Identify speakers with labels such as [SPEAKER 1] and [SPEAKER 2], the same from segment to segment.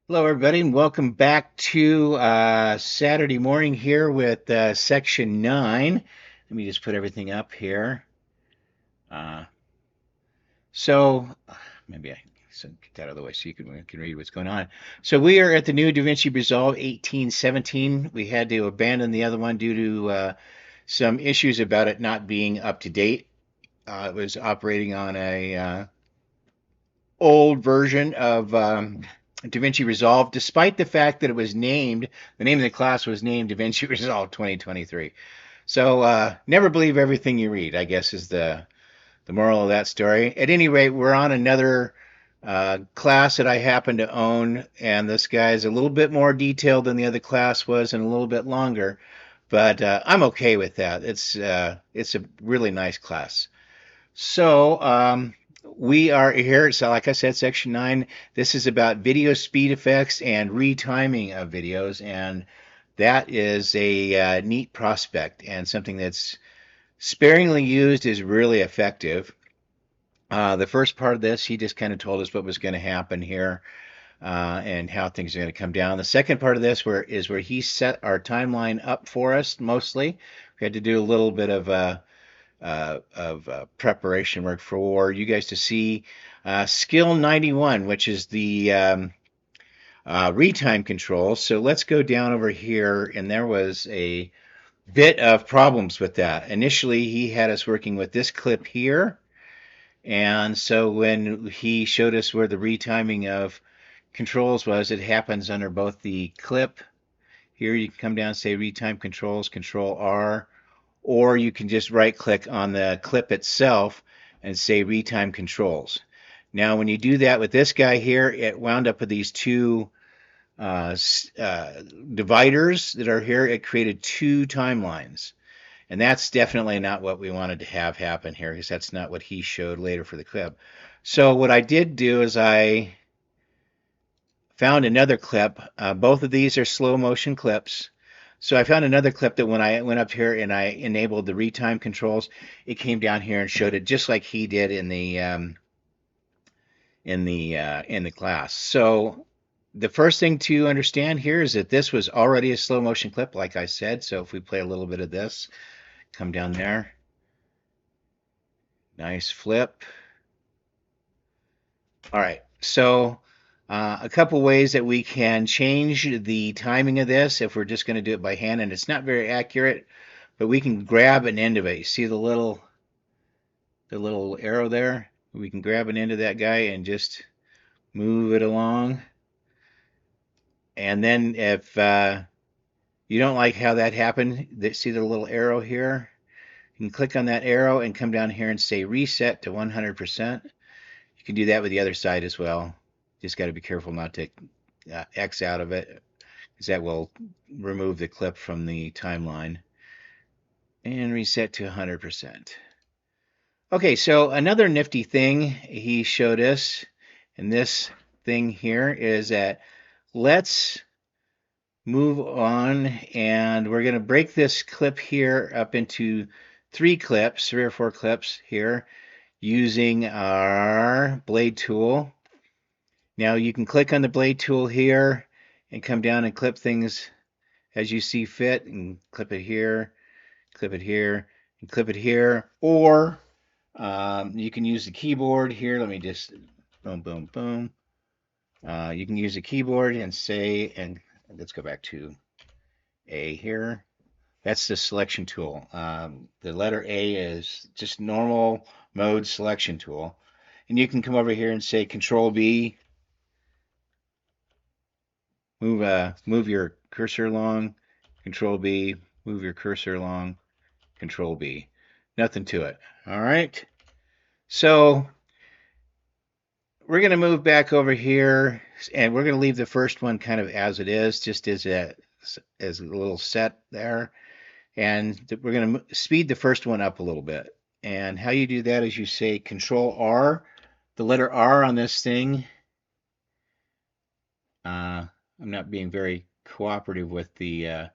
[SPEAKER 1] Hello, everybody, and welcome back to Saturday morning here with section 9. Let me just put everything up here. Uh, so, maybe I get that out of the way so you can read what's going on. So, we are at the new DaVinci Resolve 1817. We had to abandon the other one due to some issues about it not being up to date. It was operating on a old version of DaVinci Resolve, despite the fact that the name of the class was named DaVinci Resolve 2023. So never believe everything you read, I guess, is the moral of that story. At any rate, we're on another class that I happen to own, and this guy's a little bit more detailed than the other class was and a little bit longer, but I'm okay with that. It's a really nice class. So, we are here. So, like I said, section 9. This is about video speed effects and retiming of videos, and that is a neat prospect and something that's sparingly used is really effective. The first part of this, he just kind of told us what was going to happen here and how things are going to come down. The second part of this is where he set our timeline up for us mostly. We had to do a little bit of preparation work for you guys to see skill 91, which is the retime control. So let's go down over here, and there was a bit of problems with that. Initially, he had us working with this clip here, and so when he showed us where the retiming of controls was, it happens under both the clip. Here you can come down and say retime controls, control R, or you can just right click on the clip itself and say retime controls. Now, when you do that with this guy here, it wound up with these two dividers that are here. It created two timelines. And that's definitely not what we wanted to have happen here because that's not what he showed later for the clip. So what I did do is I found another clip. Both of these are slow motion clips. So I found another clip that when I went up here and I enabled the retime controls, it came down here and showed it just like he did in the class. So the first thing to understand here is that this was already a slow motion clip, like I said. So if we play a little bit of this, come down there, nice flip. All right, so a couple ways that we can change the timing of this if we're just going to do it by hand, and it's not very accurate, but we can grab an end of it. You see the little arrow there? We can grab an end of that guy and just move it along. And then if you don't like how that happened, see the little arrow here? You can click on that arrow and come down here and say reset to 100%. You can do that with the other side as well. Just got to be careful not to X out of it, because that will remove the clip from the timeline. And reset to 100%. Okay, so another nifty thing he showed us, and this thing here is that let's move on, and we're going to break this clip here up into three or four clips here using our blade tool. Now you can click on the blade tool here and come down and clip things as you see fit, and clip it here, clip it here, and clip it here. Or you can use the keyboard here. Let me just boom, boom, boom. You can use the keyboard and say, and let's go back to A here. That's the selection tool. The letter A is just normal mode selection tool. And you can come over here and say Control B. Move your cursor along. Control B. Move your cursor along. Control B. Nothing to it. All right. So we're going to move back over here, and we're going to leave the first one kind of as it is, just as a little set there. And we're going to speed the first one up a little bit. And how you do that is you say Control R, the letter R on this thing. I'm not being very cooperative with the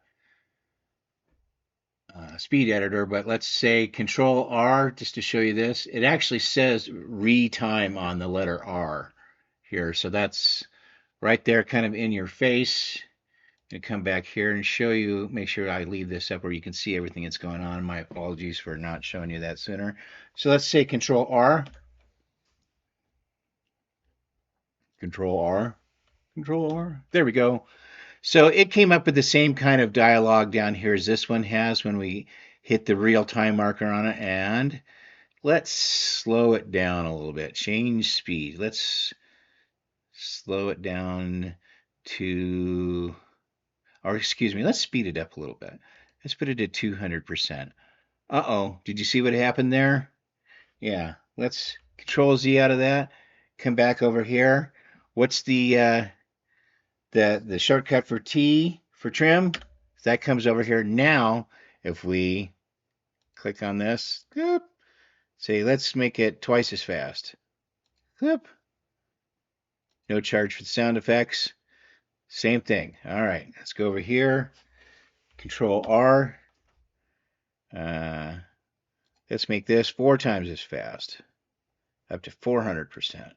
[SPEAKER 1] speed editor, but let's say Control R just to show you this. It actually says retime on the letter R here, so that's right there, kind of in your face. I'm gonna come back here and show you, make sure I leave this up where you can see everything that's going on. My apologies for not showing you that sooner. So let's say Control R, Control R, Control R. There we go. So it came up with the same kind of dialogue down here as this one has when we hit the real time marker on it. And let's slow it down a little bit. Change speed. Let's slow it down to, or excuse me, let's speed it up a little bit. Let's put it at 200%. Uh-oh, did you see what happened there? Yeah, let's Control Z out of that. Come back over here. What's the shortcut for T for trim? That comes over here. Now, if we click on this, whoop, say let's make it twice as fast. Whoop. No charge for the sound effects. Same thing. All right, let's go over here. Control R. Let's make this 4 times as fast, up to 400%.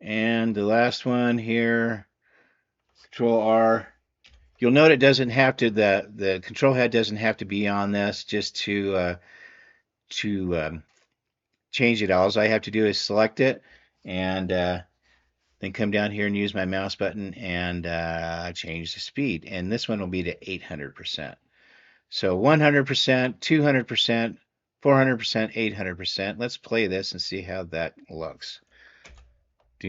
[SPEAKER 1] And the last one here, Control R. You'll note it doesn't have to, the control head doesn't have to be on this just to change it. All I have to do is select it and then come down here and use my mouse button and change the speed. And this one will be to 800%. So 100%, 200%, 400%, 800%. Let's play this and see how that looks. Ah,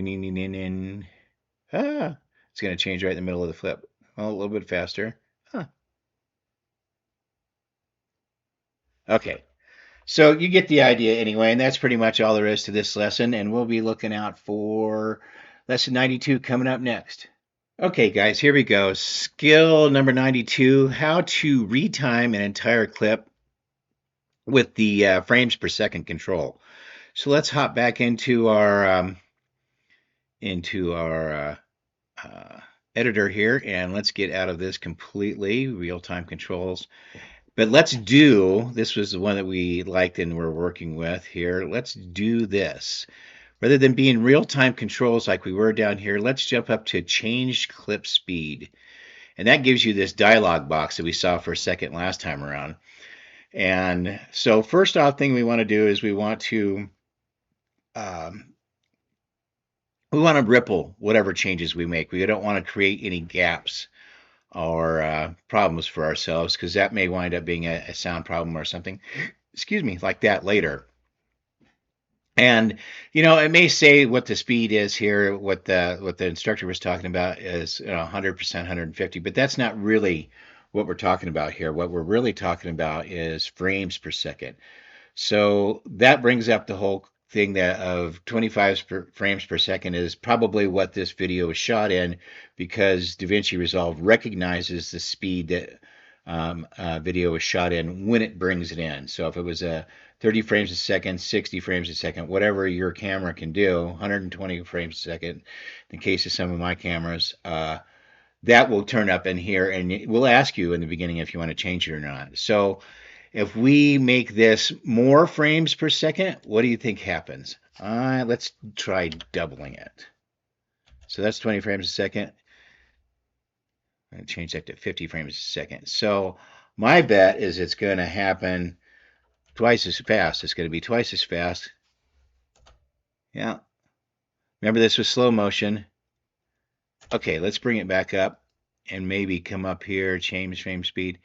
[SPEAKER 1] it's going to change right in the middle of the flip. Oh, a little bit faster. Huh. Okay, so you get the idea anyway, and that's pretty much all there is to this lesson, and we'll be looking out for lesson 92 coming up next. Okay, guys, here we go. Skill number 92, how to retime an entire clip with the frames per second control. So let's hop back into our editor here, and let's get out of this completely, real-time controls. But let's do, this was the one that we liked and we're working with here. Let's do this. Rather than being real-time controls like we were down here, let's jump up to change clip speed. And that gives you this dialog box that we saw for a second last time around. And so first off thing we want to do is we want to ripple whatever changes we make. We don't want to create any gaps or problems for ourselves, because that may wind up being a sound problem or something, excuse me, like that later. And it may say what the speed is here, what the instructor was talking about is 100%, 150, but that's not really what we're talking about here. What we're really talking about is frames per second. So that brings up the whole thing that of 25 frames per second is probably what this video is shot in, because DaVinci Resolve recognizes the speed that video is shot in when it brings it in. So if it was a 30 frames a second, 60 frames a second, whatever your camera can do, 120 frames a second, in the case of some of my cameras, that will turn up in here, and we'll ask you in the beginning if you want to change it or not. So if we make this more frames per second, what do you think happens? Let's try doubling it. So that's 20 frames a second. I'm going to change that to 50 frames a second. So my bet is it's going to happen twice as fast. It's going to be twice as fast. Yeah. Remember, this was slow motion. Okay, let's bring it back up and maybe come up here, change frame speed.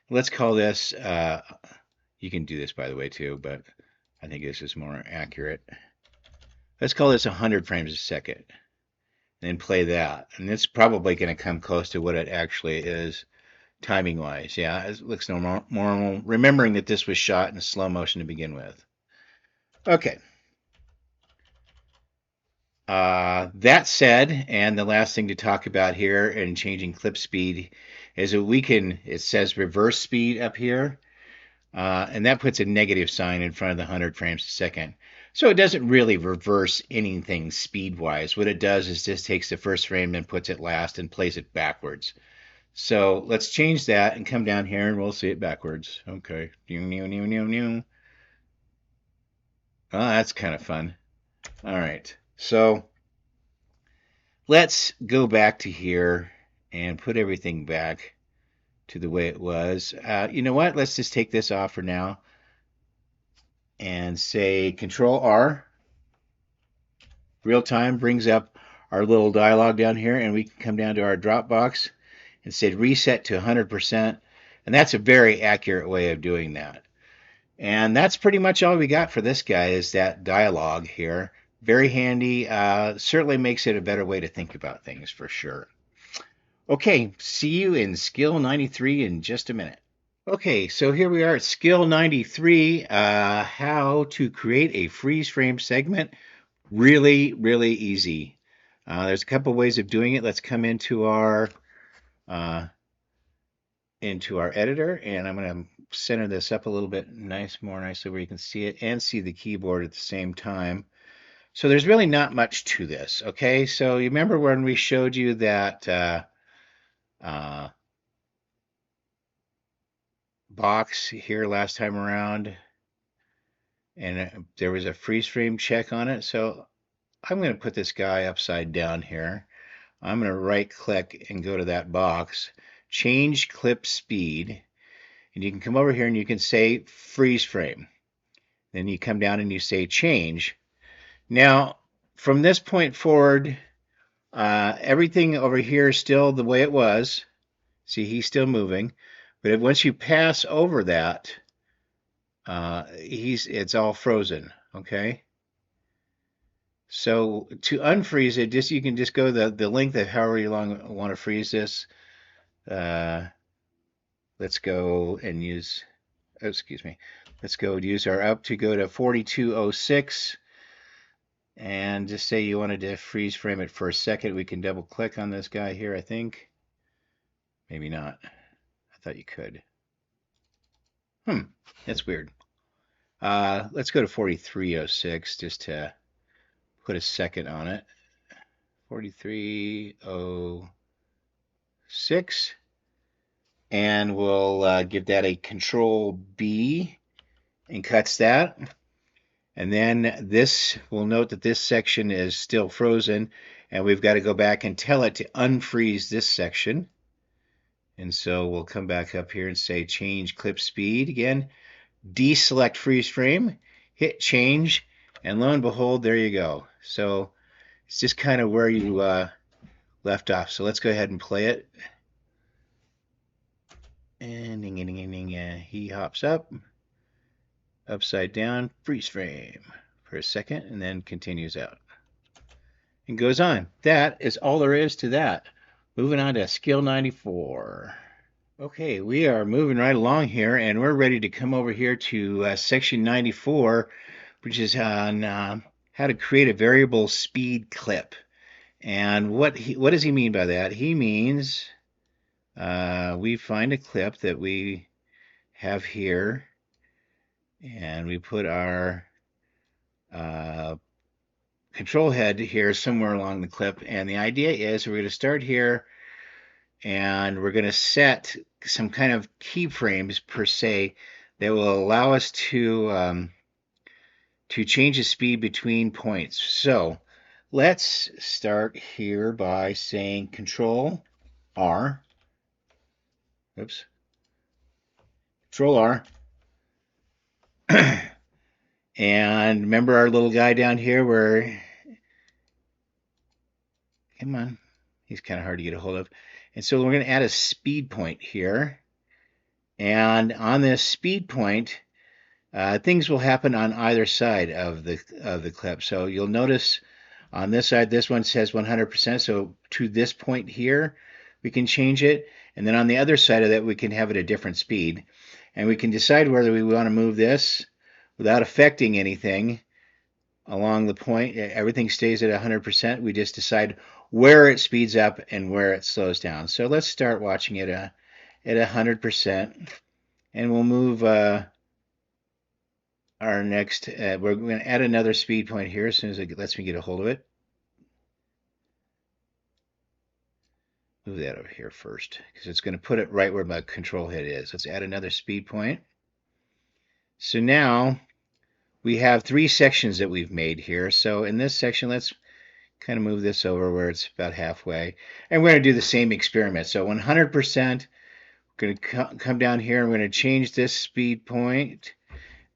[SPEAKER 1] Let's call this, you can do this by the way too, but I think this is more accurate. Let's call this 100 frames a second and play that. And it's probably going to come close to what it actually is timing wise. Yeah, it looks normal, remembering that this was shot in slow motion to begin with. Okay. That said, and the last thing to talk about here in changing clip speed is that we can, it says reverse speed up here, and that puts a negative sign in front of the 100 frames a second. So it doesn't really reverse anything speed-wise. What it does is just takes the first frame and puts it last and plays it backwards. So let's change that and come down here and we'll see it backwards. Okay. Oh, that's kind of fun. All right. So let's go back to here and put everything back to the way it was. You know what? Let's just take this off for now and say Control R. Real time brings up our little dialog down here, and we can come down to our Dropbox and say reset to 100%. And that's a very accurate way of doing that. And that's pretty much all we got for this guy is that dialogue here. Very handy. Certainly makes it a better way to think about things for sure. Okay, see you in Skill 93 in just a minute. Okay, so here we are at Skill 93, how to create a freeze frame segment. Really, really easy. There's a couple ways of doing it. Let's come uh, into our editor, and I'm going to center this up a little bit more nicely where you can see it and see the keyboard at the same time. So there's really not much to this, okay? So you remember when we showed you that box here last time around, and there was a freeze frame check on it. So I'm going to put this guy upside down here. I'm going to right click and go to that box, change clip speed, and you can come over here and you can say freeze frame. Then you come down and you say change. Now, from this point forward, everything over here is still the way it was. See, he's still moving. But once you pass over that, it's all frozen, okay? So to unfreeze it, you can just go the length of however long you want to freeze this. Let's go and use, oh, excuse me. Let's go use our up to go to 4206. And just say you wanted to freeze frame it for a second. We can double click on this guy here, I think. Maybe not. I thought you could. That's weird. Let's go to 4306 just to put a second on it. 4306. And we'll give that a Control B and cuts that. And then we'll note that this section is still frozen, and we've got to go back and tell it to unfreeze this section. And so we'll come back up here and say change clip speed again, deselect freeze frame, hit change, and lo and behold, there you go. So it's just kind of where you left off. So let's go ahead and play it. And ding, ding, ding, ding, he hops up, upside down, freeze frame for a second, and then continues out. And goes on. That is all there is to that. Moving on to Skill 94. Okay, we are moving right along here, and we're ready to come over here to Section 94, which is on how to create a variable speed clip. And what does he mean by that? He means we find a clip that we have here, and we put our control head here somewhere along the clip. And the idea is we're going to start here, and we're going to set some kind of keyframes per se that will allow us to change the speed between points. So let's start here by saying Control R. Oops. Control R. And remember our little guy down here where, come on, he's kind of hard to get a hold of. And so we're going to add a speed point here. And on this speed point, things will happen on either side of the clip. So you'll notice on this side, this one says 100%. So to this point here, we can change it. And then on the other side of that, we can have it a different speed. And we can decide whether we want to move this without affecting anything along the point. Everything stays at 100%. We just decide where it speeds up and where it slows down. So let's start watching it at 100%. And we'll move our next, we're going to add another speed point here as soon as it lets me get a hold of it. Move that over here first because it's going to put it right where my control head is. Let's add another speed point. So now we have three sections that we've made here. So in this section, let's kind of move this over where it's about halfway. And we're going to do the same experiment. So 100%, we're going to come down here and we're going to change this speed point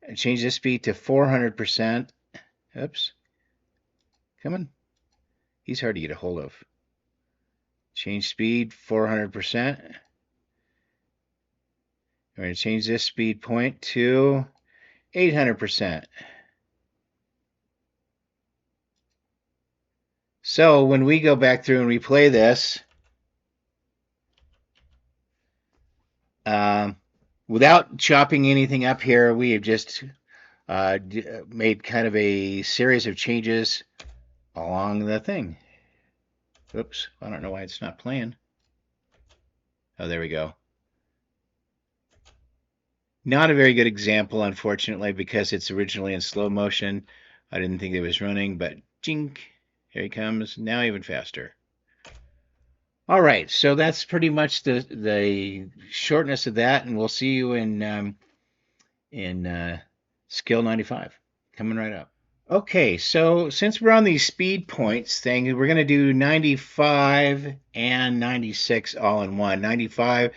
[SPEAKER 1] and change this speed to 400%. Oops. Come on. He's hard to get a hold of. Change speed 400%. We're going to change this speed point to 800%. So when we go back through and replay this, without chopping anything up here, we have just made kind of a series of changes along the thing. Oops, I don't know why it's not playing. Oh, there we go. Not a very good example, unfortunately, because it's originally in slow motion. I didn't think it was running, but jink, here he comes, now even faster. All right, so that's pretty much the shortness of that, and we'll see you in Skill 95, coming right up. Okay, so since we're on these speed points thing, we're going to do 95 and 96 all in one. 95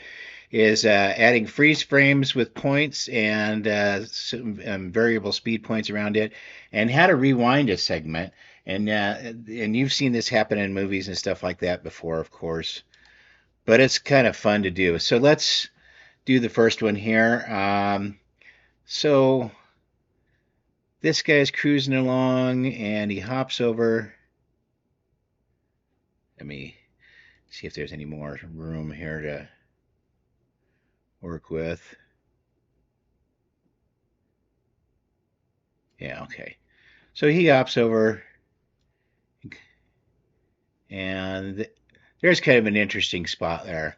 [SPEAKER 1] is adding freeze frames with points and some variable speed points around it, and how to rewind a segment. And you've seen this happen in movies and stuff like that before, of course, but it's kind of fun to do. So let's do the first one here. So this guy's cruising along and he hops over. Let me see if there's any more room here to work with. Yeah, okay. So he hops over, and there's kind of an interesting spot there,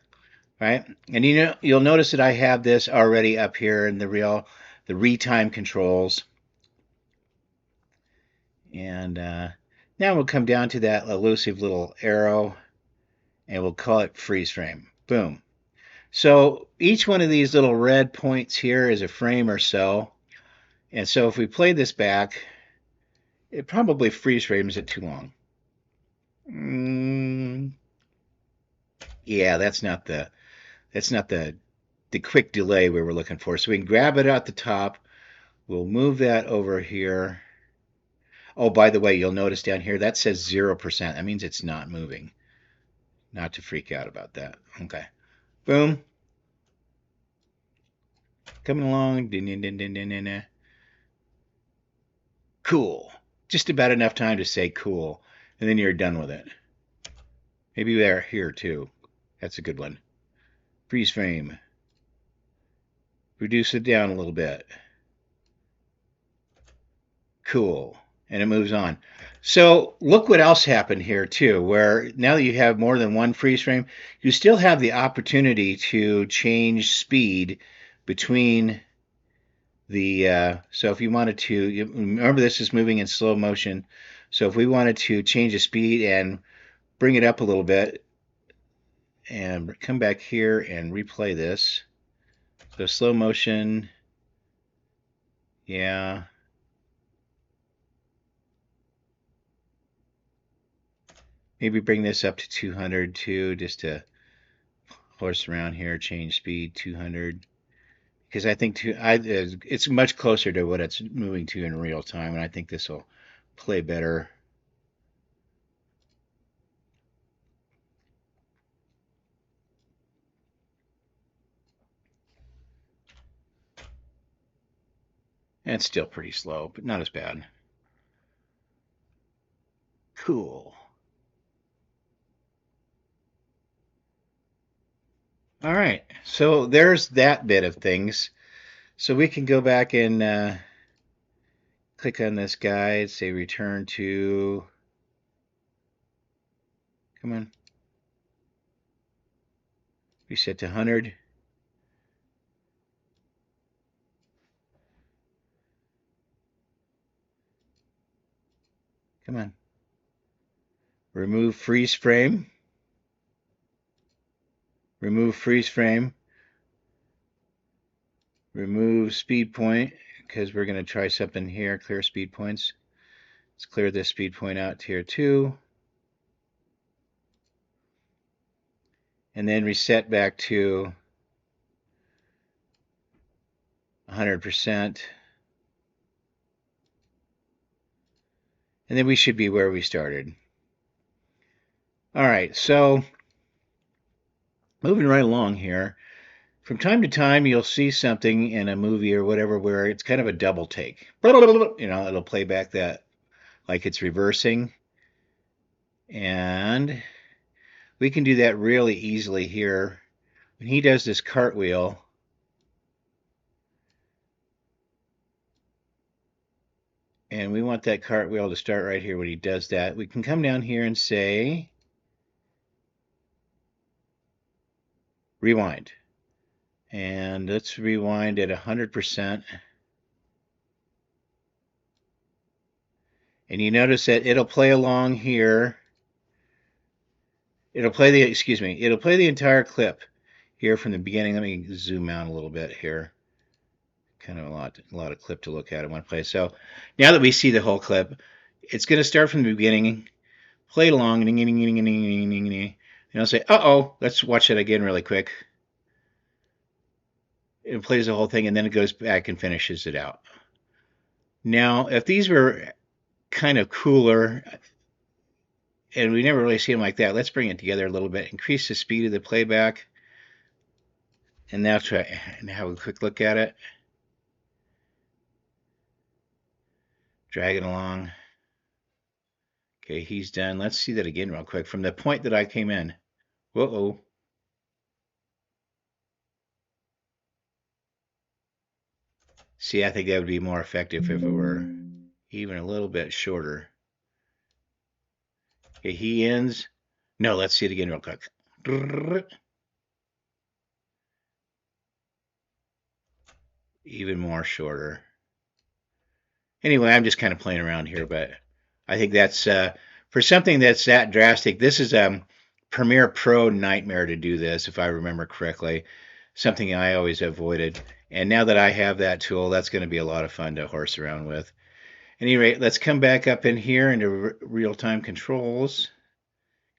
[SPEAKER 1] right? And you'll notice that I have this already up here in the retime controls. And now we'll come down to that elusive little arrow, and we'll call it freeze frame. Boom. So each one of these little red points here is a frame or so. And so if we play this back, it probably freeze frames it too long. Yeah, that's not the quick delay we were looking for. So we can grab it at the top. We'll move that over here. Oh, by the way, you'll notice down here that says 0%. That means it's not moving. Not to freak out about that. Okay. Boom. Coming along. Din, din, din, din, din, din. Cool. Just about enough time to say cool. And then you're done with it. Maybe they're here too. That's a good one. Freeze frame. Reduce it down a little bit. Cool. And it moves on. So look what else happened here too, where now that you have more than one freeze frame, you still have the opportunity to change speed between so if you wanted to, remember this is moving in slow motion. So if we wanted to change the speed and bring it up a little bit and come back here and replay this. So slow motion, yeah. Maybe bring this up to 200 too, just to horse around here, change speed 200. Because I think it's much closer to what it's moving to in real time, and I think this will play better. And it's still pretty slow, but not as bad. Cool. All right, so there's that bit of things. So we can go back and click on this guy, say return to, come on, reset to 100. Come on. Remove freeze frame. Remove freeze frame. Remove speed point, because we're going to try something here. Clear speed points. Let's clear this speed point out here too. and then reset back to 100%. And then we should be where we started. All right, so moving right along here. From time to time, you'll see something in a movie or whatever where it's kind of a double take. It'll play back that like it's reversing. And we can do that really easily here. When he does this cartwheel, and we want that cartwheel to start right here when he does that, we can come down here and say rewind. And let's rewind at 100%. And you notice that it'll play along here. It'll play the entire clip here from the beginning. Let me zoom out a little bit here. Kind of a lot of clip to look at in one place. So now that we see the whole clip, it's going to start from the beginning, play along, and I'll say, uh-oh, let's watch it again really quick. It plays the whole thing, and then it goes back and finishes it out. Now, if these were kind of cooler, and we never really see them like that, let's bring it together a little bit, increase the speed of the playback, and now try and have a quick look at it. Drag it along. Okay, he's done. Let's see that again real quick from the point that I came in. Whoa. See, I think that would be more effective if it were even a little bit shorter. Okay, he ends. No, let's see it again real quick. Even more shorter. Anyway, I'm just kind of playing around here, but I think that's for something that's that drastic. This is a Premiere Pro nightmare to do this, if I remember correctly. Something I always avoided. And now that I have that tool, that's going to be a lot of fun to horse around with. At any rate, let's come back up in here into real-time controls.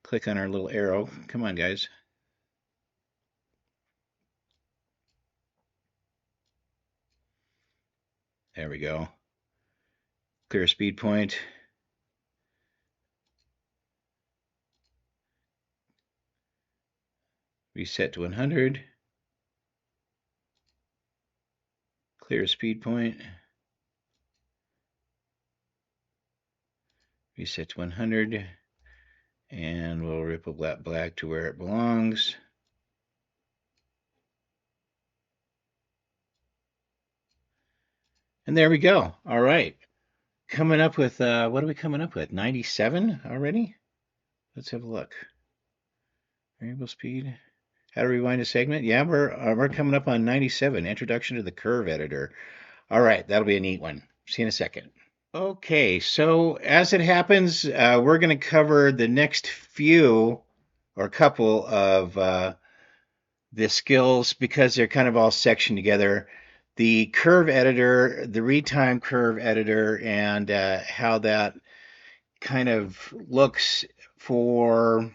[SPEAKER 1] Click on our little arrow. Come on, guys. There we go. Clear speed point. Reset to 100. Clear speed point. Reset to 100. And we'll ripple that black to where it belongs. And there we go. All right. Coming up with, what are we coming up with? 97 already? Let's have a look. Variable speed. How to rewind a segment? Yeah, we're coming up on 97. Introduction to the curve editor. All right, that'll be a neat one. See you in a second. Okay, so as it happens, we're going to cover the next few or couple of the skills because they're kind of all sectioned together. The curve editor, the retime curve editor, and how that kind of looks for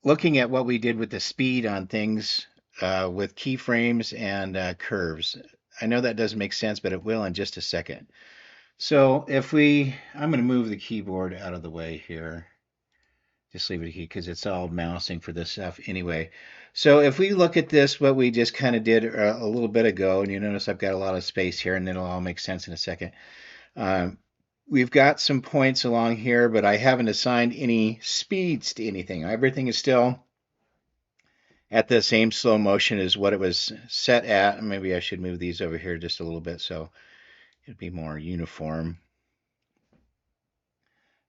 [SPEAKER 1] looking at what we did with the speed on things with keyframes and curves. I know that doesn't make sense, but it will in just a second. So I'm going to move the keyboard out of the way here. Just leave it here because it's all mousing for this stuff anyway. So if we look at this, what we just kind of did a little bit ago, and you notice I've got a lot of space here, and it'll all make sense in a second. We've got some points along here, but I haven't assigned any speeds to anything. Everything is still at the same slow motion as what it was set at. Maybe I should move these over here just a little bit so it'd be more uniform.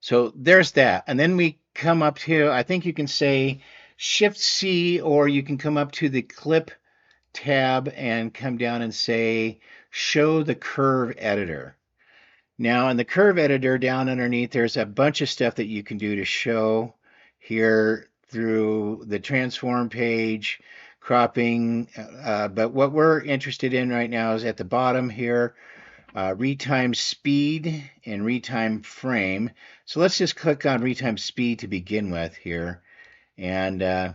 [SPEAKER 1] So there's that. And then we come up to, I think you can say Shift C, or you can come up to the clip tab and come down and say show the curve editor. Now in the curve editor down underneath, there's a bunch of stuff that you can do to show here through the transform page, cropping. But what we're interested in right now is at the bottom here, retime speed and retime frame. So let's just click on retime speed to begin with here. And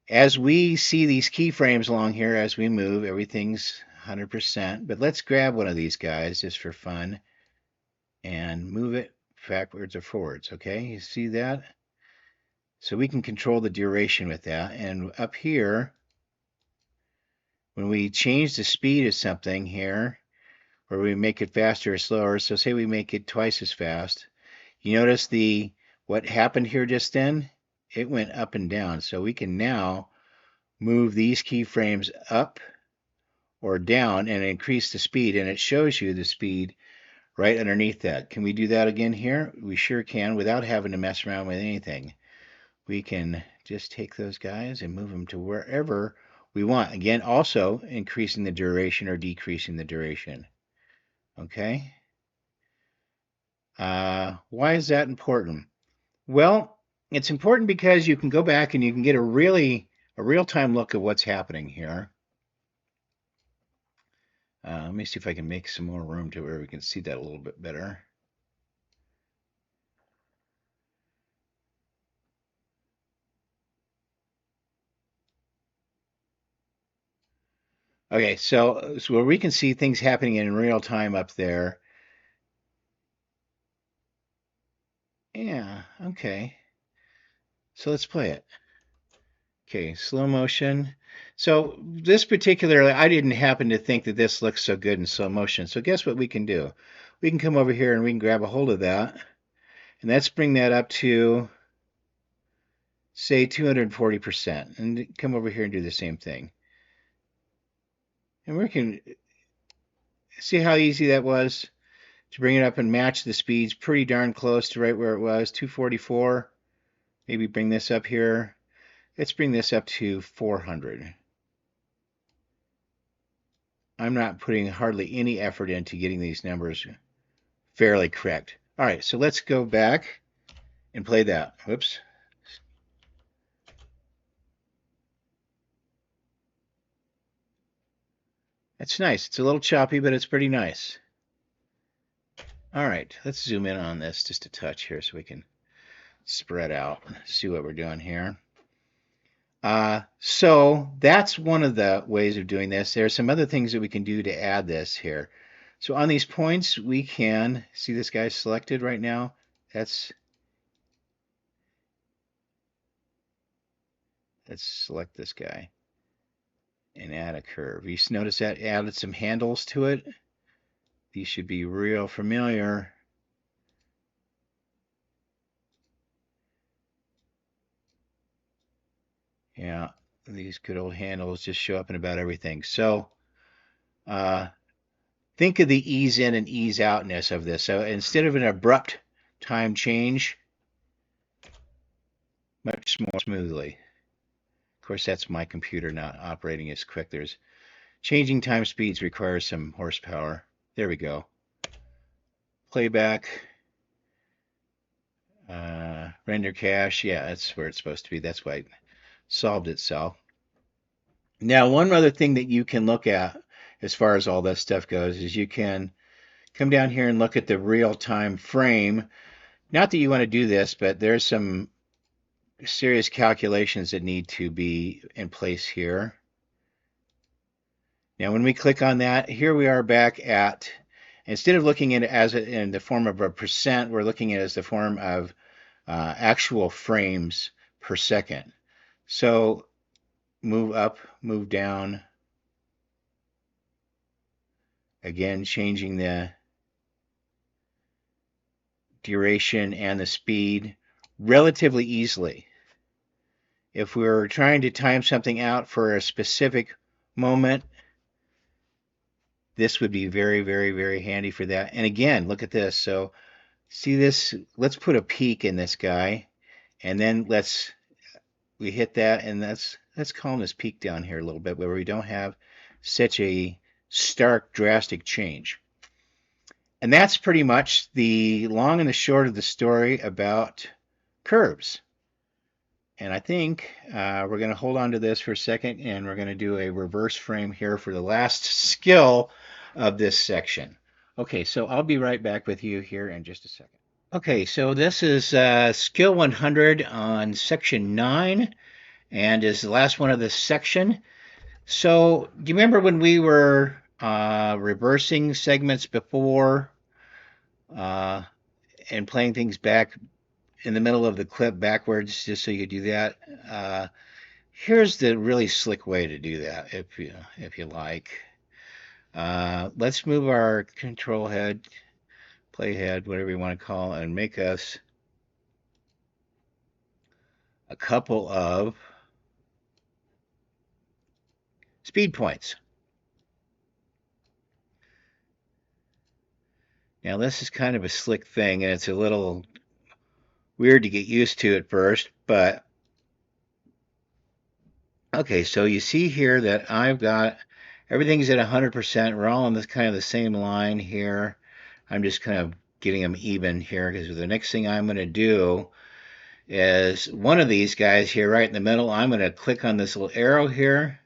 [SPEAKER 1] as we see these keyframes along here, as we move, everything's 100%. But let's grab one of these guys just for fun and move it backwards or forwards. Okay, you see that? So we can control the duration with that. And up here, when we change the speed of something here, or we make it faster or slower, so say we make it twice as fast, you notice what happened here just then? It went up and down. So we can now move these keyframes up or down and increase the speed, and it shows you the speed right underneath that. Can we do that again here? We sure can without having to mess around with anything. We can just take those guys and move them to wherever we want. Again, also increasing the duration or decreasing the duration. Okay? Why is that important? Well, it's important because you can go back and you can get a real-time look at what's happening here. Let me see if I can make some more room to where we can see that a little bit better. Okay, so where we can see things happening in real time up there. Yeah, okay. So let's play it. Okay, slow motion. So this particularly, I didn't happen to think that this looks so good in slow motion. So guess what we can do? We can come over here and we can grab a hold of that. And let's bring that up to, say, 240%. And come over here and do the same thing. And we can see how easy that was to bring it up and match the speeds pretty darn close to right where it was, 244. Maybe bring this up here. Let's bring this up to 400. I'm not putting hardly any effort into getting these numbers fairly correct. All right, so let's go back and play that. Whoops. That's nice. It's a little choppy, but it's pretty nice. All right, let's zoom in on this just a touch here so we can spread out and see what we're doing here. So that's one of the ways of doing this. There are some other things that we can do to add this here. So on these points, we can see this guy selected right now. Let's select this guy and add a curve. You notice that added some handles to it. These should be real familiar. Yeah, these good old handles just show up in about everything. So think of the ease in and ease outness of this. So instead of an abrupt time change, much more smoothly. Of course, that's my computer not operating as quick. There's changing time speeds requires some horsepower. There we go. Playback, render cache. Yeah, that's where it's supposed to be. That's why it solved itself. Now, one other thing that you can look at as far as all this stuff goes is you can come down here and look at the real-time frame. Not that you want to do this, but there's some serious calculations that need to be in place here. Now, when we click on that, here we are back at, instead of looking at it as in the form of a percent, we're looking at it as the form of actual frames per second. So move up, move down. Again, changing the duration and the speed relatively easily. If we're trying to time something out for a specific moment, this would be very, very, very handy for that. And again, look at this. So see this, let's put a peak in this guy, and then we hit that, and let's calm this peak down here a little bit where we don't have such a stark, drastic change. And that's pretty much the long and the short of the story about curves. And I think we're going to hold on to this for a second, and we're going to do a reverse frame here for the last skill of this section. Okay, so I'll be right back with you here in just a second. Okay, so this is Skill 100 on Section 9 and is the last one of this section. So, do you remember when we were reversing segments before uh, and playing things back in the middle of the clip backwards just so you could do that? Uh, Here's the really slick way to do that if you like. Let's move our control head, play head, whatever you want to call it, and make us a couple of speed points. Now this is kind of a slick thing, and it's a little weird to get used to at first, but okay, so you see here that I've got everything's at 100%. We're all on this kind of the same line here. I'm just kind of getting them even here because the next thing I'm going to do is one of these guys here right in the middle. I'm going to click on this little arrow here,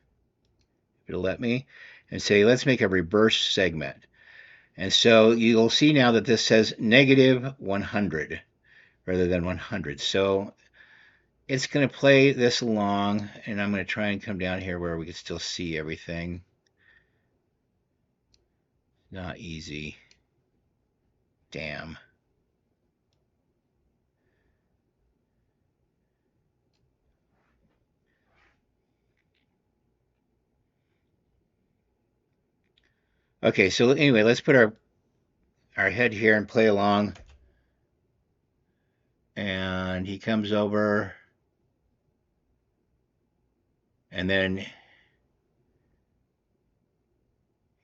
[SPEAKER 1] if it'll let me, and say let's make a reverse segment. And so you'll see now that this says negative 100 rather than 100. So it's going to play this along, and I'm going to try and come down here where we can still see everything. Not easy. Damn. Okay, so anyway, let's put our head here and play along. And he comes over, and then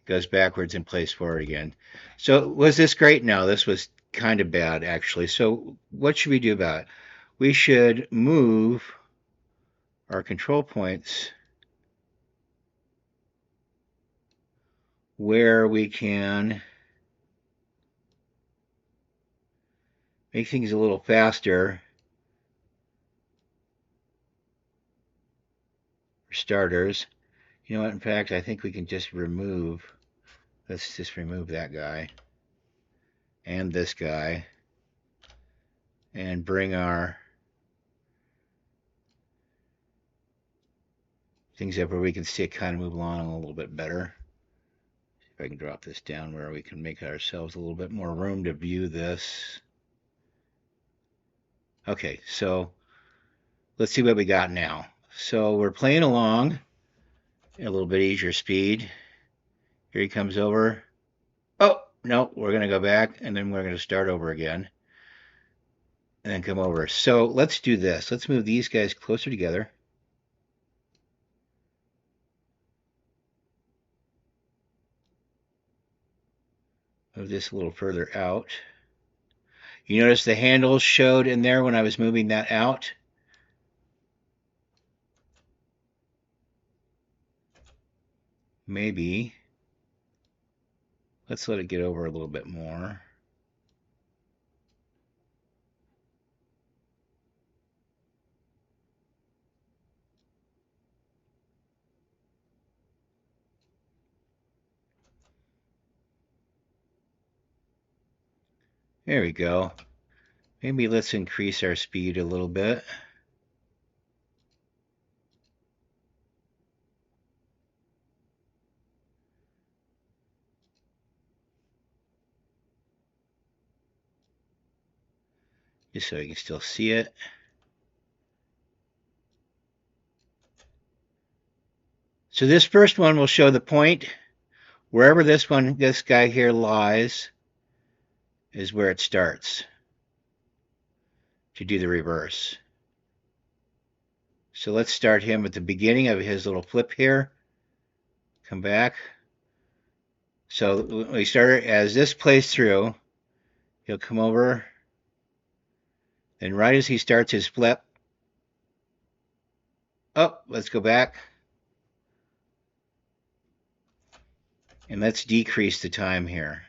[SPEAKER 1] goes backwards and plays forward again. So was this great? No, this was kind of bad, actually. So what should we do about it? We should move our control points where we can make things a little faster. For starters, you know what? In fact, I think we can just remove. Let's just remove that guy and this guy and bring our things up where we can see it kind of move along a little bit better. See if I can drop this down where we can make ourselves a little bit more room to view this. Okay, so let's see what we got now. So we're playing along at a little bit easier speed. Here he comes over. Oh, no, we're going to go back and then we're going to start over again and then come over. So let's do this. Let's move these guys closer together. Move this a little further out. You notice the handles showed in there when I was moving that out. Maybe. Let's let it get over a little bit more. There we go. Maybe let's increase our speed a little bit. Just so you can still see it. So this first one will show the point. Wherever this guy here lies is where it starts to do the reverse. So let's start him at the beginning of his little flip here. Come back. So we start as this plays through, he'll come over, and right as he starts his flip, oh, let's go back. And let's decrease the time here.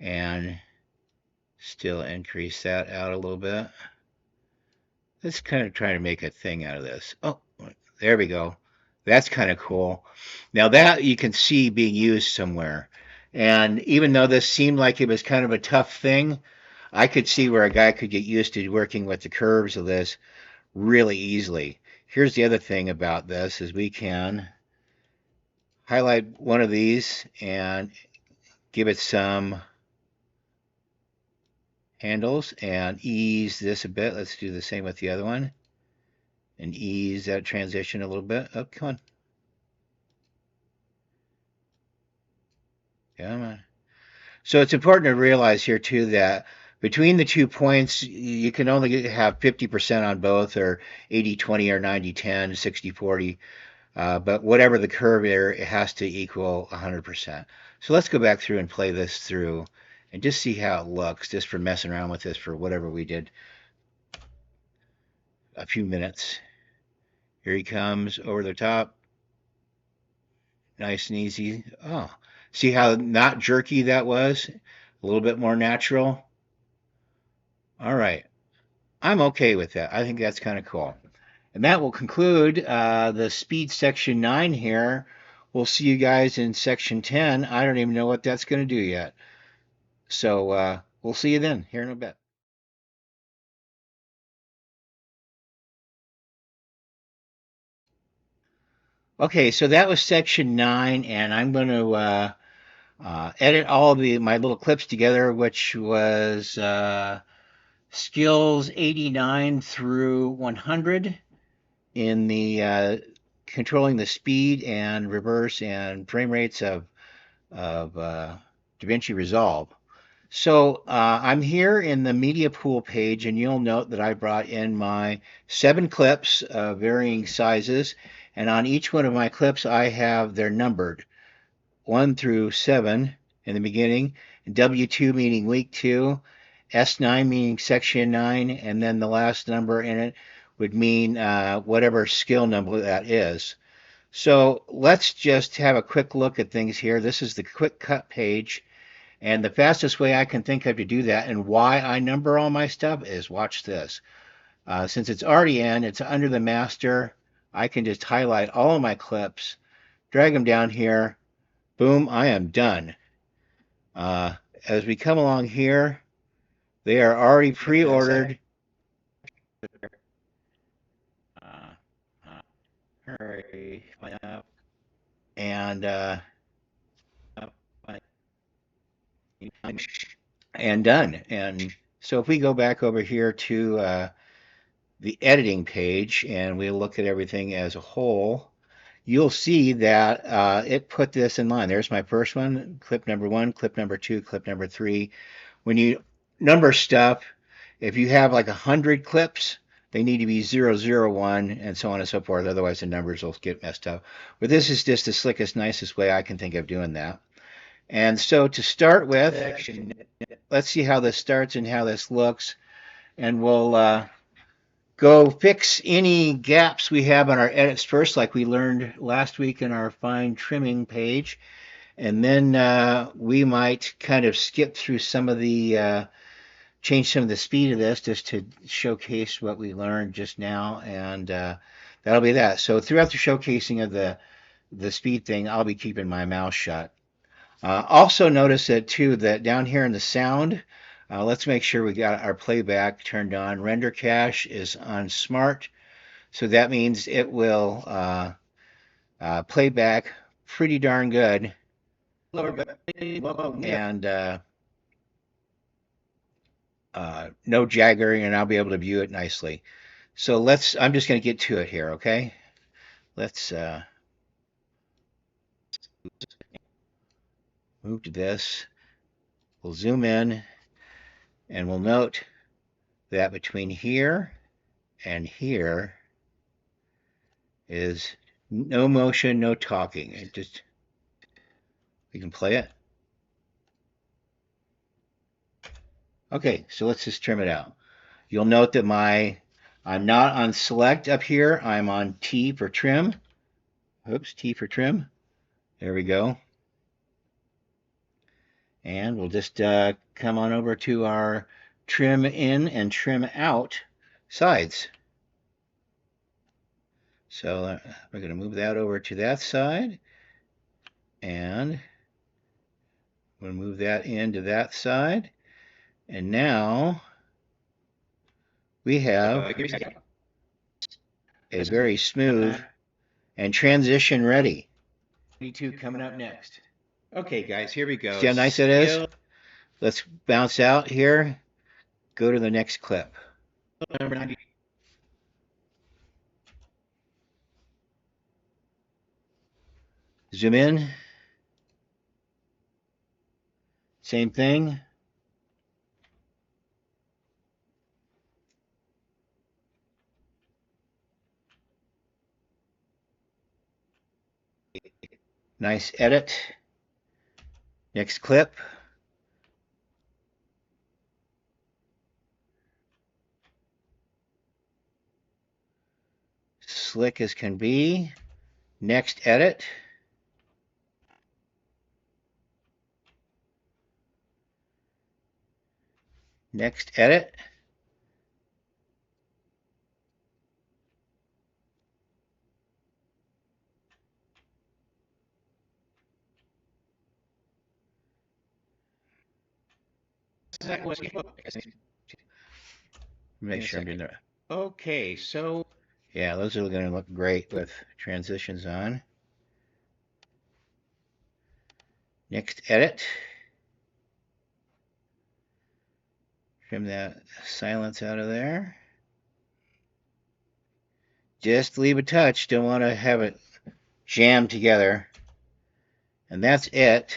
[SPEAKER 1] And still increase that out a little bit. Let's kind of try to make a thing out of this. Oh, there we go. That's kind of cool. Now that you can see being used somewhere. And even though this seemed like it was kind of a tough thing, I could see where a guy could get used to working with the curves of this really easily. Here's the other thing about this is we can highlight one of these and give it some handles and ease this a bit. Let's do the same with the other one and ease that transition a little bit. Oh, come on. Come on. So it's important to realize here too that between the 2 points, you can only have 50% on both, or 80-20, or 90-10, 60-40. But whatever the curve there, it has to equal 100%. So let's go back through and play this through and just see how it looks, just for messing around with this for whatever we did a few minutes. Here he comes over the top. Nice and easy. Oh, see how not jerky that was? A little bit more natural. All right. I'm okay with that. I think that's kind of cool. And that will conclude the speed section 9 here. We'll see you guys in section 10. I don't even know what that's going to do yet. So we'll see you then here in a bit. Okay, so that was section 9, and I'm going to edit all of my little clips together, which was skills 89 through 100 in the controlling the speed and reverse and frame rates of DaVinci Resolve. So I'm here in the media pool page, and you'll note that I brought in my 7 clips of varying sizes, and on each one of my clips I have they're numbered 1 through 7 in the beginning, W2 meaning week 2, S9 meaning section 9, and then the last number in it would mean whatever skill number that is. So let's just have a quick look at things here. This is the quick cut page. And the fastest way I can think of to do that and why I number all my stuff is watch this. Since it's already in, it's under the master, I can just highlight all of my clips, drag them down here, boom, I am done. As we come along here, they are already pre-ordered. Hurry up. And done. And so if we go back over here to the editing page and we look at everything as a whole, you'll see that it put this in line. There's my first one, clip number 1, clip number 2, clip number 3. When you number stuff, if you have like 100 clips, they need to be 001 and so on and so forth. Otherwise, the numbers will get messed up. But this is just the slickest, nicest way I can think of doing that. And so to start with, let's see how this starts and how this looks. And we'll go fix any gaps we have on our edits first, like we learned last week in our fine trimming page. And then we might kind of skip through some of the, change some of the speed of this just to showcase what we learned just now. And that'll be that. So throughout the showcasing of the speed thing, I'll be keeping my mouth shut. Also notice that too, that down here in the sound, let's make sure we got our playback turned on. Render cache is on smart, so that means it will play back pretty darn good. And no jaggering, and I'll be able to view it nicely. So I'm just going to get to it here, okay? Let's move to this. We'll zoom in, and we'll note that between here and here is no motion, no talking. It just, we can play it. Okay, so let's just trim it out. You'll note that I'm not on select up here. I'm on T for trim. Oops, T for trim. There we go. And we'll just come on over to our trim in and trim out sides. So we're going to move that over to that side and I'm going to move that into that side. And now we have a very smooth and transition ready. 22 coming up next. Okay, guys, here we go. See how nice it is? Let's bounce out here. Go to the next clip. Number 90. Zoom in. Same thing. Nice edit. Next clip. Slick as can be. Next edit. Next edit. Make sure I'm doing that. Okay, so yeah, those are going to look great with transitions on. Next edit. Trim that silence out of there. Just leave a touch. Don't want to have it jammed together. And that's it.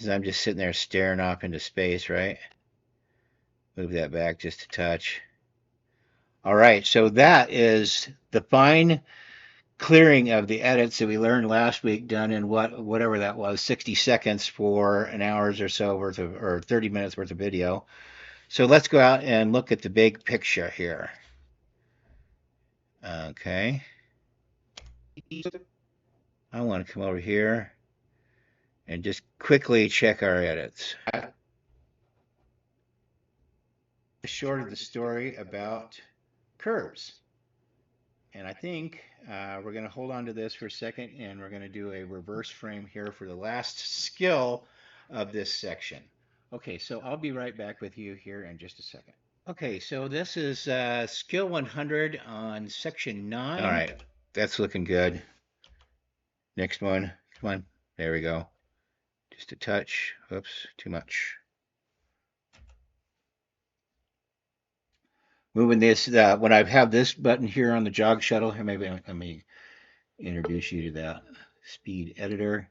[SPEAKER 1] I'm just sitting there staring off into space, right? Move that back just a touch. All right, so that is the fine clearing of the edits that we learned last week, done in whatever that was, 60 seconds for an hour's or so worth of, or 30 minutes worth of video. So let's go out and look at the big picture here. Okay. I want to come over here and just quickly check our edits. Short of the story about curves. And I think we're going to hold on to this for a second, and we're going to do a reverse frame here for the last skill of this section. Okay, so I'll be right back with you here in just a second. Okay, so this is skill 100 on section 9. All right, that's looking good. Next one, come on, there we go. Just a touch, oops, too much. Moving this, when I have this button here on the jog shuttle, here maybe let me introduce you to that speed editor.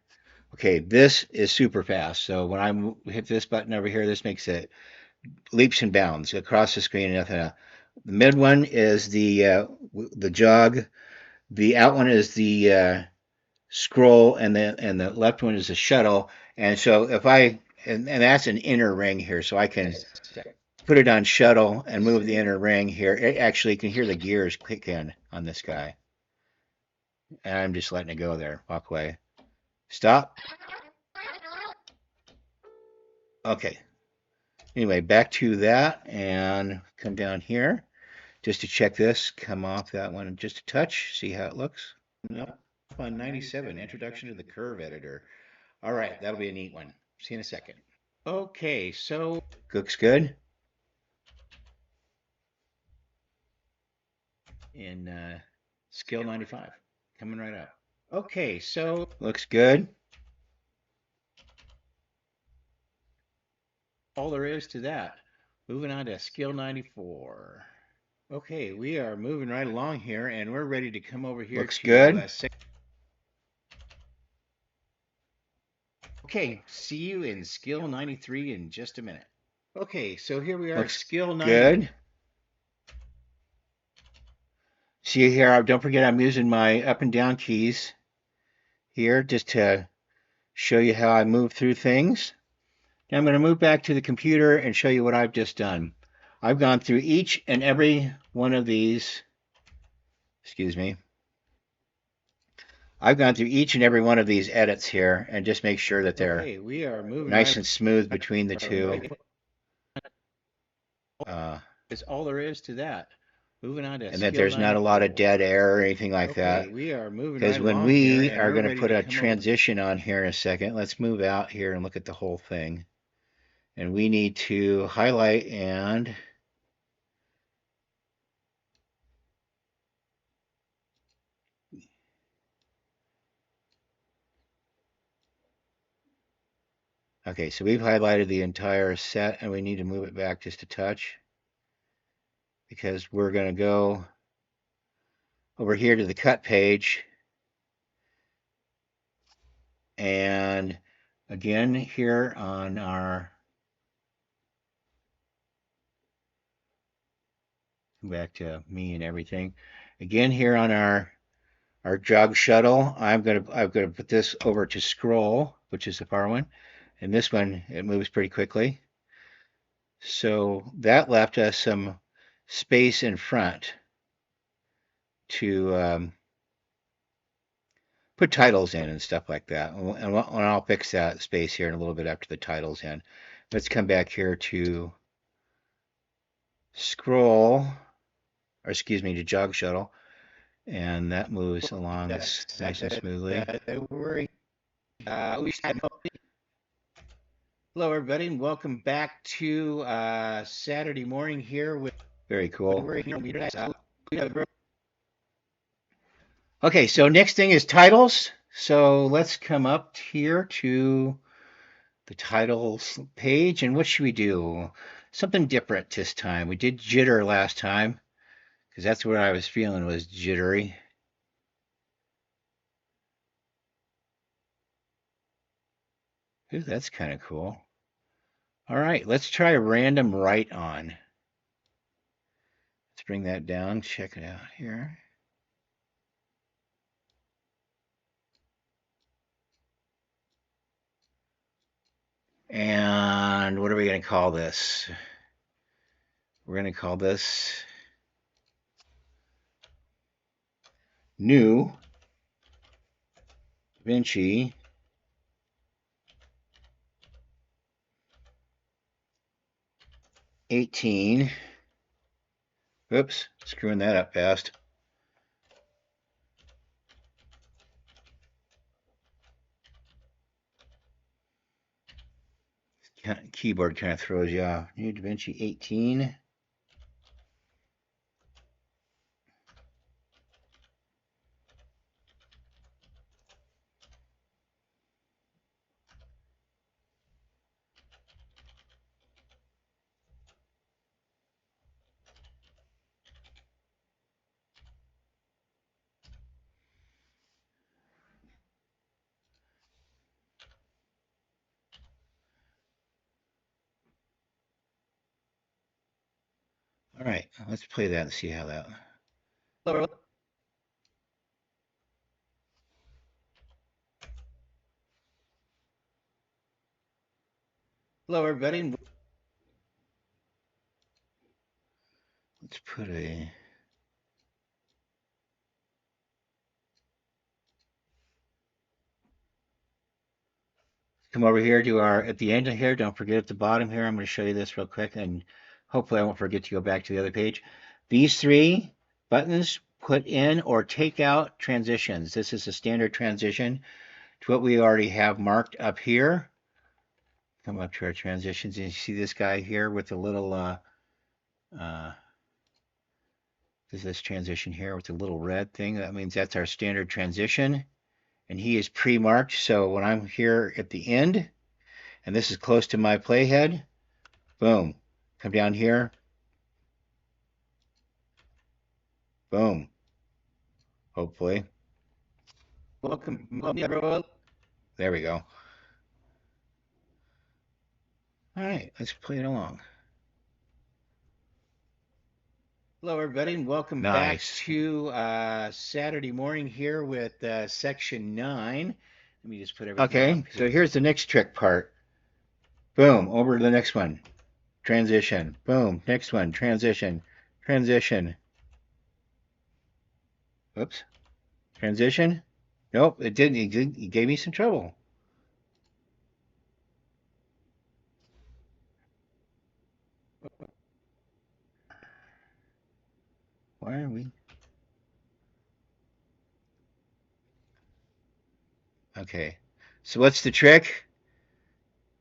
[SPEAKER 1] Okay, this is super fast. So when I hit this button over here, this makes it leaps and bounds across the screen and nothing else. The mid one is the jog. The out one is the scroll, and the left one is the shuttle. And so if I and that's an inner ring here, so I can put it on shuttle and move the inner ring here. It actually, you can hear the gears click in on this guy. And I'm just letting it go there. Walk away. Stop. Okay. Anyway, back to that and come down here just to check this. Come off that one just a touch. See how it looks. Nope. On 97, Introduction to the Curve Editor. All right, that'll be a neat one. See you in a second. Okay, so looks good. In skill 95, coming right up. Okay, so looks good. All there is to that. Moving on to skill 94. Okay, we are moving right along here, and we're ready to come over here. Looks good. Okay, see you in skill 93 in just a minute. Okay, so here we are. Looks skill 90. Good. See here, don't forget I'm using my up and down keys here just to show you how I move through things. Now I'm going to move back to the computer and show you what I've just done. I've gone through each and every one of these. Excuse me. I've gone through each and every one of these edits here and just make sure that they're we are moving nice and smooth between the two. Is all there is to that. Moving on to
[SPEAKER 2] and that
[SPEAKER 1] skill
[SPEAKER 2] there's not a
[SPEAKER 1] nine.
[SPEAKER 2] lot of dead air or anything like that.
[SPEAKER 1] Okay, we are moving
[SPEAKER 2] Because
[SPEAKER 1] right
[SPEAKER 2] when
[SPEAKER 1] along here,
[SPEAKER 2] we
[SPEAKER 1] and
[SPEAKER 2] are
[SPEAKER 1] we're
[SPEAKER 2] going to
[SPEAKER 1] ready
[SPEAKER 2] put
[SPEAKER 1] to
[SPEAKER 2] a
[SPEAKER 1] come over.
[SPEAKER 2] transition on here in a second, let's move out here and look at the whole thing. And we need to highlight and okay, so we've highlighted the entire set and we need to move it back just a touch because we're going to go over here to the cut page. And again, here on our, back to me and everything. Again, here on our jog shuttle, I'm gonna put this over to scroll, which is the far one. And this one, it moves pretty quickly. So that left us some space in front to put titles in and stuff like that. And I'll fix that space here in a little bit after the titles in. Let's come back here to scroll, or excuse me, to jog shuttle. And that moves along nice and smoothly.
[SPEAKER 1] Hello, everybody, and welcome back to Saturday morning here with.
[SPEAKER 2] Very cool. Okay, so next thing is titles. So let's come up here to the titles page, and what should we do? Something different this time. We did jitter last time because that's what I was feeling was jittery. Ooh, that's kind of cool. All right, let's try random right on. Let's bring that down, check it out here. And what are we going to call this? We're going to call this new DaVinci 18. Oops, screwing that up fast. Keyboard kind of throws you off. New DaVinci 18. All right, let's play that and see how that.
[SPEAKER 1] Hello, everybody.
[SPEAKER 2] Let's put a. Come over here to our, at the end of here, don't forget at the bottom here, I'm going to show you this real quick and hopefully I won't forget to go back to the other page. These three buttons put in or take out transitions. This is a standard transition to what we already have marked up here. Come up to our transitions and you see this guy here with the little, this transition here with the little red thing. That means that's our standard transition and he is pre-marked. So when I'm here at the end, and this is close to my playhead, boom, come down here, boom, hopefully.
[SPEAKER 1] Welcome, everyone.
[SPEAKER 2] There we go. All right, let's play it along.
[SPEAKER 1] Hello, everybody, and welcome back to Saturday morning here with section 9. Let me just put everything
[SPEAKER 2] okay, so here's the next trick part. Boom, over to the next one. Transition. Boom, next one. Transition. Transition. Oops. Transition. Nope, it didn't. It gave me some trouble. Why are we?
[SPEAKER 1] Okay. So what's the trick?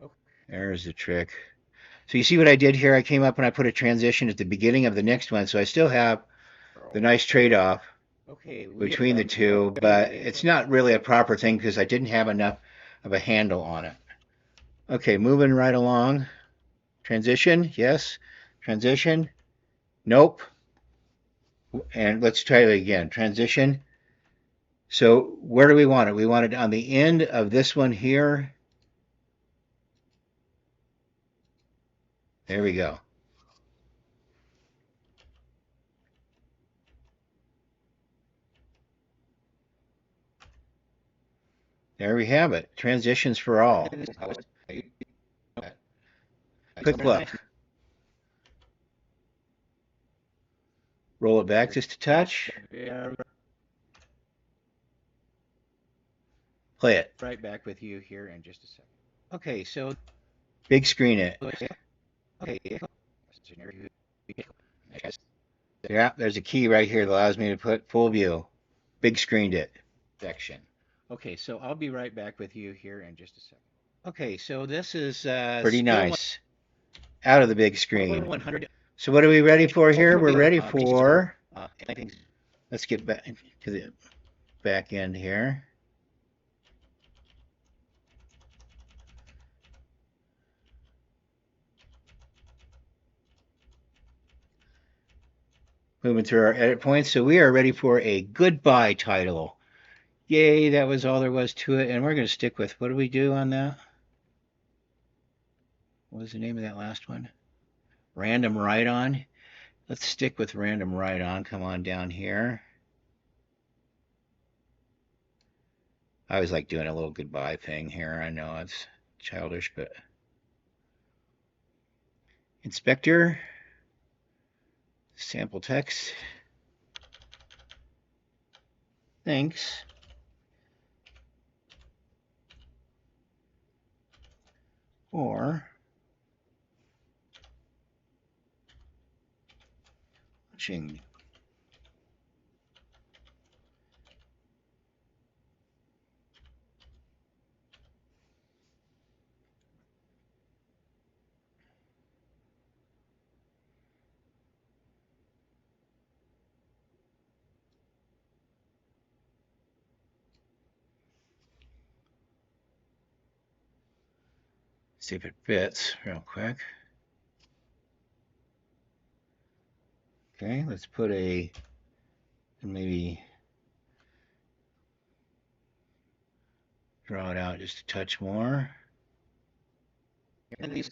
[SPEAKER 2] Oh,
[SPEAKER 1] There's the trick. So you see what I did here? I came up and I put a transition at the beginning of the next one, so I still have the nice trade-off
[SPEAKER 2] okay.
[SPEAKER 1] between the two, but it's not really a proper thing because I didn't have enough of a handle on it. Okay, moving right along. Transition, yes. Transition, nope. And let's try it again. Transition. So where do we want it? We want it on the end of this one here. There we go. There we have it. Transitions for all. Quick look. Roll it back just a touch. Play it.
[SPEAKER 2] Right back with you here in just a second.
[SPEAKER 1] Okay, so big screen it.
[SPEAKER 2] Okay.
[SPEAKER 1] Yeah, there's a key right here that allows me to put full view. Big screened it.
[SPEAKER 2] Section. Okay, so I'll be right back with you here in just a second.
[SPEAKER 1] Okay, so this is pretty nice. Out of the big screen.
[SPEAKER 2] 100.
[SPEAKER 1] So what are we ready for here? We're ready for, let's get back to the back end here. Moving through our edit points. So we are ready for a goodbye title. Yay, that was all there was to it. And we're going to stick with, what do we do on that? What was the name of that last one? Random write on. Let's stick with random write on. Come on down here. I always like doing a little goodbye thing here. I know it's childish, but inspector, sample text. Thanks. Or watching. See if it fits real quick. Okay, let's put a, maybe draw it out just a touch more.
[SPEAKER 2] And these.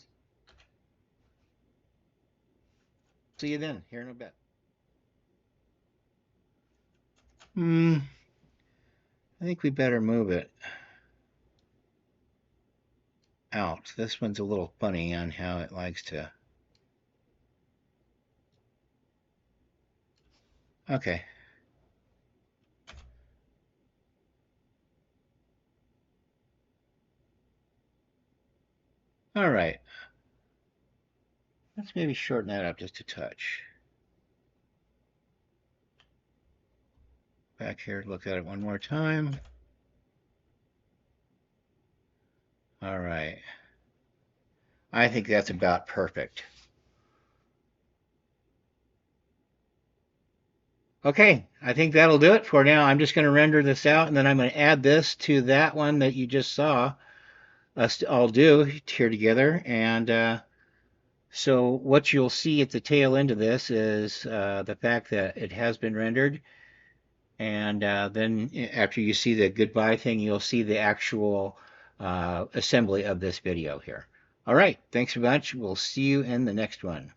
[SPEAKER 2] See you then, here in a bit.
[SPEAKER 1] I think we better move it out. This one's a little funny on how it likes to. Okay. All right. Let's maybe shorten that up just a touch. Back here, look at it one more time. All right. I think that's about perfect. Okay, I think that'll do it for now. I'm just going to render this out, and then I'm going to add this to that one that you just saw us all do here together. And so what you'll see at the tail end of this is the fact that it has been rendered. And then after you see the goodbye thing, you'll see the actual assembly of this video here. All right, thanks so much. We'll see you in the next one.